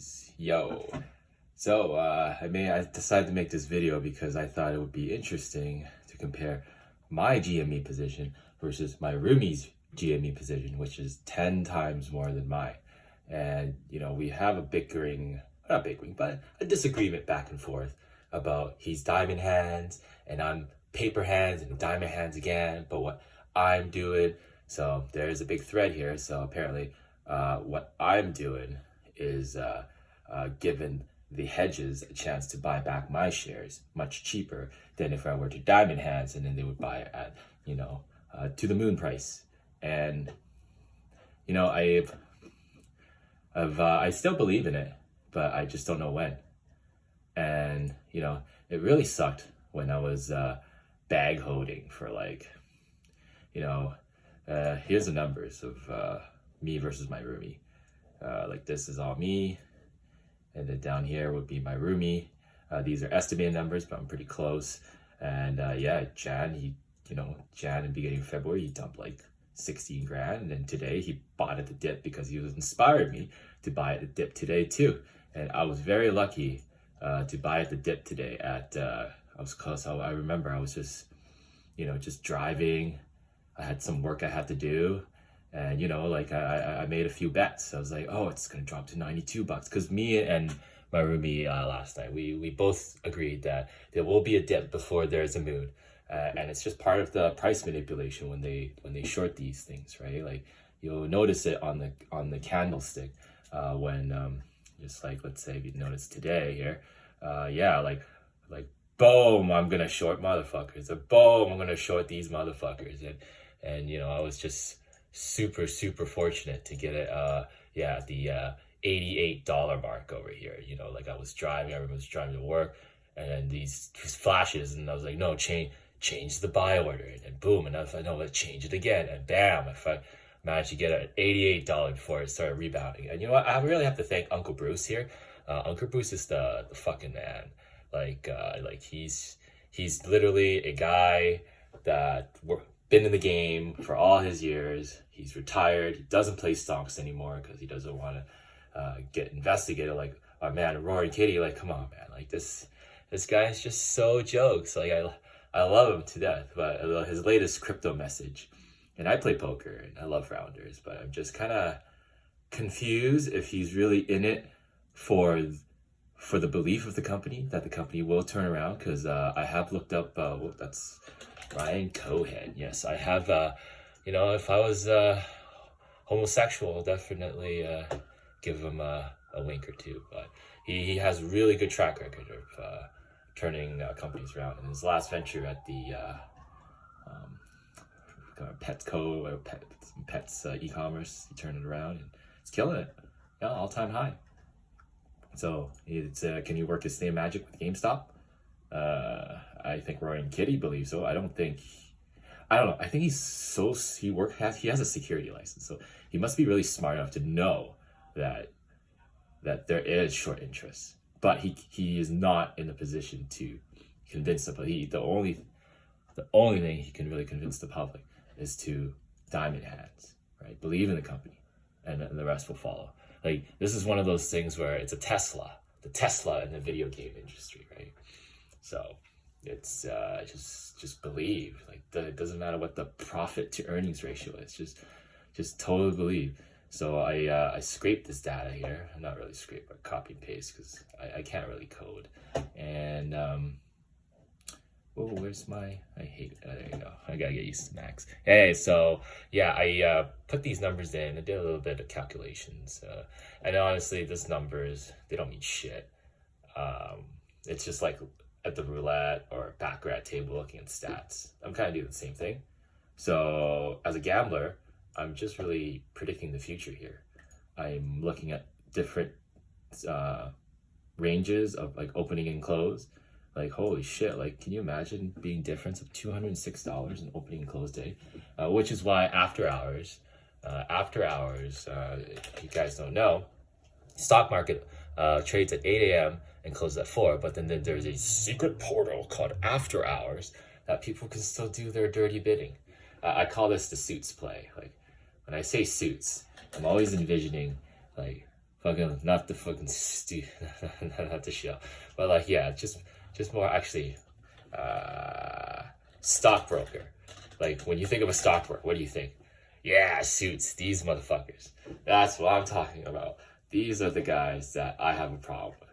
Roomies. Yo. So, I decided to make this video because I thought it would be interesting to compare my GME position versus my roomie's GME position, which is 10 times more than mine. And, we have a not bickering, but a disagreement back and forth about he's diamond hands and I'm paper hands and diamond hands again, but what I'm doing. So there's a big thread here. So apparently what I'm doing is giving the hedges a chance to buy back my shares much cheaper than if I were to diamond hands, and then they would buy it at, to the moon price. And, I still believe in it, but I just don't know when. And, it really sucked when I was bag holding for here's the numbers of me versus my roomie. This is all me, and then down here would be my roomie. These are estimated numbers, but I'm pretty close. And Jan in beginning of February, he dumped like 16 grand, and then today he bought at the dip because he was inspired me to buy at the dip today too. And I was very lucky to buy at the dip today at I was close. I remember I was just driving. I had some work I had to do, and I made a few bets. I was like, oh, it's gonna drop to $92 because me and my roomie last night we both agreed that there will be a dip before there's a moon, and it's just part of the price manipulation when they short these things, right? Like you'll notice it on the candlestick when just like, let's say if you notice today here, like boom, I'm gonna short motherfuckers, or boom, I'm gonna short these motherfuckers. And I was just super fortunate to get it the $88 mark over here. I was driving, everyone was driving to work, and then these flashes, and I was like, no, change the buy order, and then boom, and I was like, no, let's change it again, and bam, if I managed to get it at $88 before it started rebounding. And you know what, I really have to thank Uncle Bruce here. Uncle Bruce is the fucking man. He's literally a guy that been in the game for all his years. He's retired. He doesn't play stocks anymore because he doesn't want to get investigated like our man Rory Kitty. Like, come on, man. Like this guy is just so jokes. Like I love him to death. But his latest crypto message, and I play poker and I love rounders, but I'm just kind of confused if he's really in it for the belief of the company, that the company will turn around. Because I have looked up, that's Ryan Cohen. Yes, I have, if I was homosexual, I'll definitely give him a wink or two. But he has a really good track record of turning companies around. In his last venture at the Petco, or Pets e-commerce, he turned it around and he's killing it. Yeah, all-time high. So it's can you work his same magic with Gamestop? I think Rory and Kitty believe so. I don't know. I think he has a security license, so he must be really smart enough to know that there is short interest. But he is not in a position to convince the public. The only thing he can really convince the public is to diamond hands, right? Believe in the company, and the rest will follow. Like, this is one of those things where it's the Tesla in the video game industry, right? So it's just believe. Like, it doesn't matter what the profit to earnings ratio is. Just totally believe. So I scraped this data here. Not really scrape, but copy and paste, because I can't really code. And where's my? I hate. There you go. I gotta get used to Macs. Hey, so yeah, I put these numbers in. I did a little bit of calculations, and honestly, these numbers, they don't mean shit. It's just like at the roulette or baccarat table looking at stats. I'm kind of doing the same thing. So as a gambler, I'm just really predicting the future here. I'm looking at different ranges of like opening and close. Like, holy shit, like, can you imagine being difference of $206 in opening and close day? Which is why after hours, if you guys don't know, stock market trades at 8 a.m. and closes at 4, but then there's a secret portal called after hours that people can still do their dirty bidding. I call this the suits play. Like, when I say suits, I'm always envisioning like fucking not the fucking not the show, but like yeah, just more actually stockbroker. Like when you think of a stockbroker, what do you think? Yeah, suits, these motherfuckers. That's what I'm talking about. These are the guys that I have a problem with,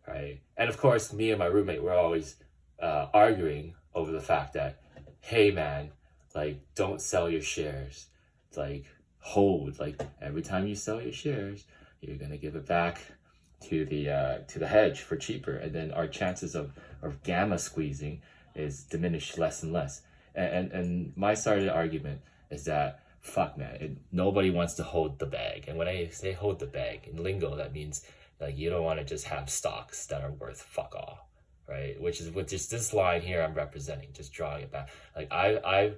right? And of course, me and my roommate were always arguing over the fact that, hey man, like don't sell your shares, like hold, like every time you sell your shares, you're gonna give it back to the hedge for cheaper, and then our chances of gamma squeezing is diminished less and less. And my side of the argument is that fuck man, nobody wants to hold the bag. And when I say hold the bag in lingo, that means like you don't want to just have stocks that are worth fuck all, right? Which is with just this line here I'm representing, just drawing it back. Like I've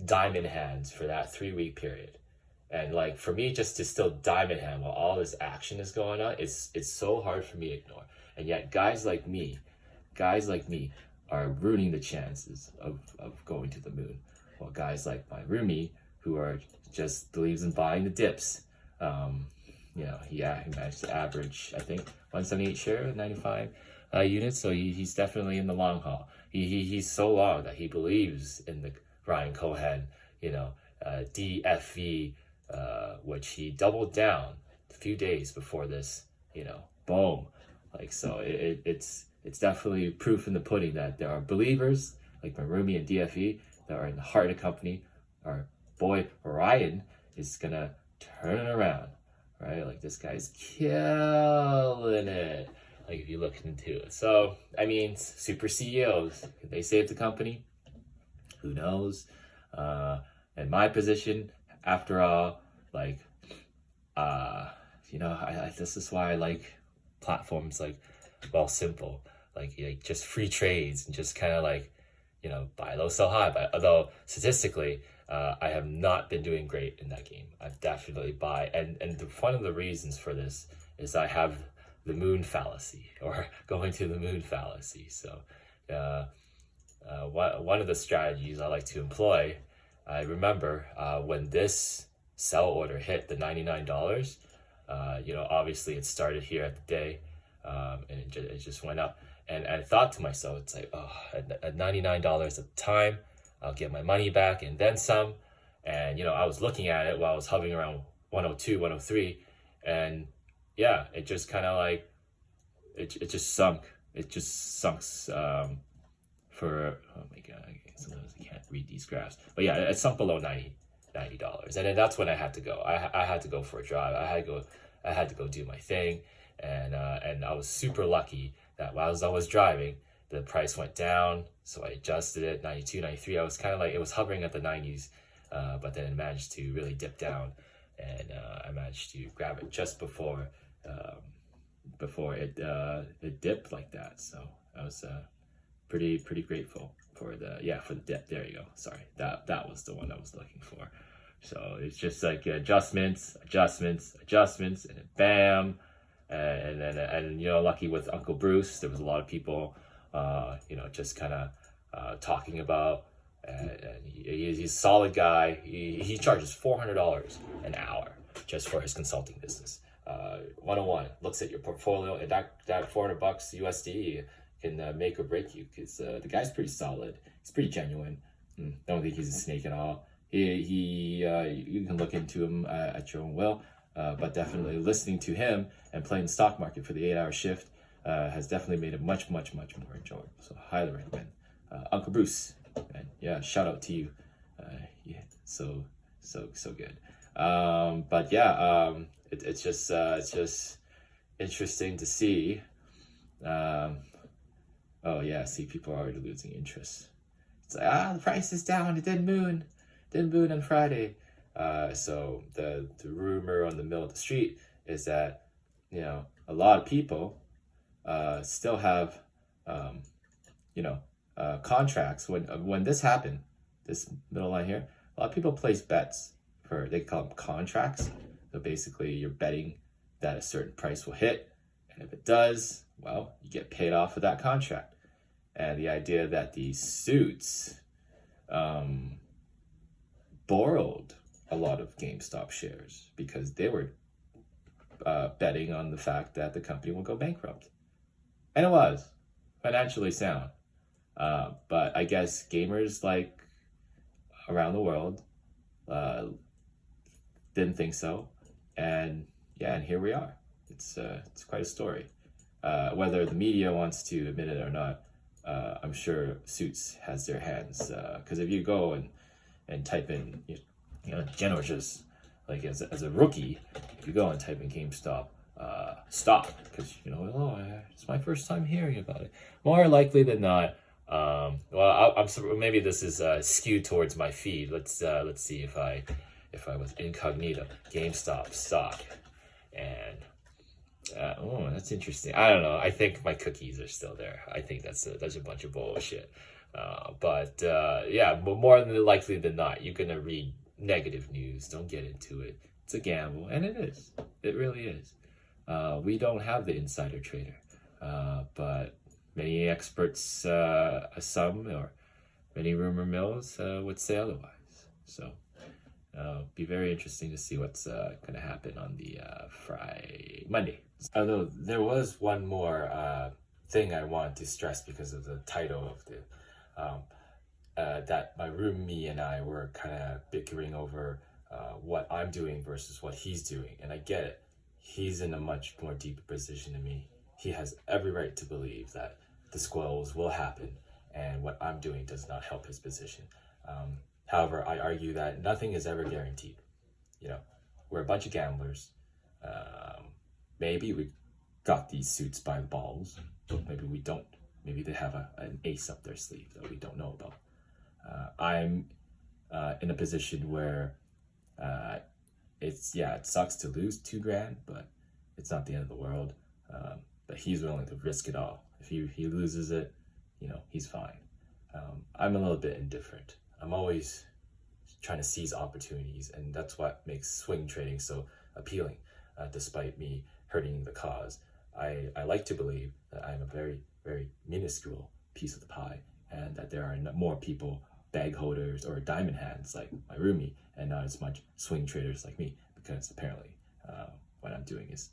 diamond hands for that 3-week period. And like for me just to still diamond hand while all this action is going on, it's so hard for me to ignore. And yet guys like me are ruining the chances of going to the moon. While guys like my roomie, who are just believes in buying the dips, you know, he managed to average, I think, 178 share, 95 units. So he's definitely in the long haul. He's so long that he believes in the Ryan Cohen, you know, DFV, which he doubled down a few days before this, you know, boom. Like, so it's definitely proof in the pudding that there are believers like my roomie and DFE that are in the heart of the company. Our boy Ryan is gonna turn it around, right? Like this guy's killing it. Like if you look into it. So I mean, super CEOs, can they save the company? Who knows? In my position, after all, like, you know, this is why I like platforms like, well, simple, like just free trades and just kind of like, you know, buy low, sell high. But although statistically, I have not been doing great in that game. I definitely buy, and one of the reasons for this is I have the moon fallacy, or going to the moon fallacy. So, one of the strategies I like to employ, I remember when this sell order hit the $99, you know, obviously it started here at the day, and it just went up. And I thought to myself, it's like, oh, at $99 at the time, I'll get my money back and then some. And, you know, I was looking at it while I was hovering around 102, 103. And yeah, it just kind of like, it just sunk. It just sunks for, oh my God, sometimes I can't read these graphs. But yeah, it sunk below $90. And then that's when I had to go. I had to go for a drive. I had to go do my thing. And I was super lucky that while I was driving, the price went down, so I adjusted it, 92, 93. I was kind of like, it was hovering at the 90s, but then it managed to really dip down, and I managed to grab it just before it dipped like that. So I was pretty grateful for the dip. There you go. Sorry, that was the one I was looking for. So it's just like adjustments, and then bam. And you know, lucky with Uncle Bruce, there was a lot of people, you know, just kind of talking about, and he's a solid guy. He charges $400 an hour just for his consulting business. 101 looks at your portfolio, and that $400 USD can make or break you, because the guy's pretty solid. He's pretty genuine. Don't think he's a snake at all. You can look into him at your own will. But definitely listening to him and playing the stock market for the 8-hour shift has definitely made it much more enjoyable. So highly recommend. Uncle Bruce, and yeah, shout out to you. Yeah, so good. But yeah, it's just interesting to see. Oh yeah, see, people are already losing interest. It's like, the price is down. It didn't moon on Friday. So the rumor on the middle of the street is that, you know, a lot of people still have contracts. When this happened, this middle line here, a lot of people place bets for, they call them contracts. So basically you're betting that a certain price will hit, and if it does, well, you get paid off of that contract. And the idea that these suits borrowed a lot of GameStop shares because they were betting on the fact that the company will go bankrupt. And it was financially sound. But I guess gamers like around the world didn't think so. And yeah, and here we are. It's quite a story. Whether the media wants to admit it or not, I'm sure Suits has their hands. Because if you go and type in, Jen was just like as a rookie, if you go and type in GameStop stock, because it's my first time hearing about it. More likely than not, I'm maybe this is skewed towards my feed. Let's see if I was incognito. GameStop stock, and that's interesting. I don't know. I think my cookies are still there. I think that's a bunch of bullshit. But more than likely than not, you're gonna read negative news. Don't get into it. It's a gamble, and it is. It really is. We don't have the insider trader, but many experts, some or many rumor mills would say otherwise. So be very interesting to see what's going to happen on the Monday. Although there was one more thing I wanted to stress because of the title of the that my roomie and I were kind of bickering over what I'm doing versus what he's doing, and I get it. He's in a much more deeper position than me. He has every right to believe that the squalls will happen, and what I'm doing does not help his position. However, I argue that nothing is ever guaranteed. We're a bunch of gamblers. Maybe we got these suits by the balls, but maybe we don't. Maybe they have an ace up their sleeve that we don't know about. I'm in a position where it sucks to lose $2,000, but it's not the end of the world. But he's willing to risk it all. If he loses it, he's fine. I'm a little bit indifferent. I'm always trying to seize opportunities, and that's what makes swing trading so appealing, despite me hurting the cause. I like to believe that I'm a very, very minuscule piece of the pie, and that there are more people, bag holders or diamond hands like my roomie, and not as much swing traders like me, because apparently what I'm doing is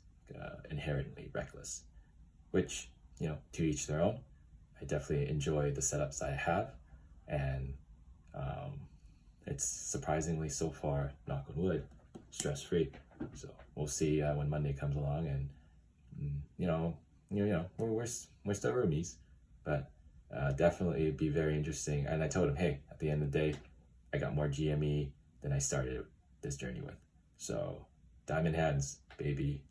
inherently reckless, which, to each their own. I definitely enjoy the setups I have, and it's surprisingly so far, knock on wood, stress-free. So we'll see when Monday comes along, and we're still roomies, but definitely it'd be very interesting. And I told him, hey, at the end of the day, I got more GME than I started this journey with. So diamond hands, baby.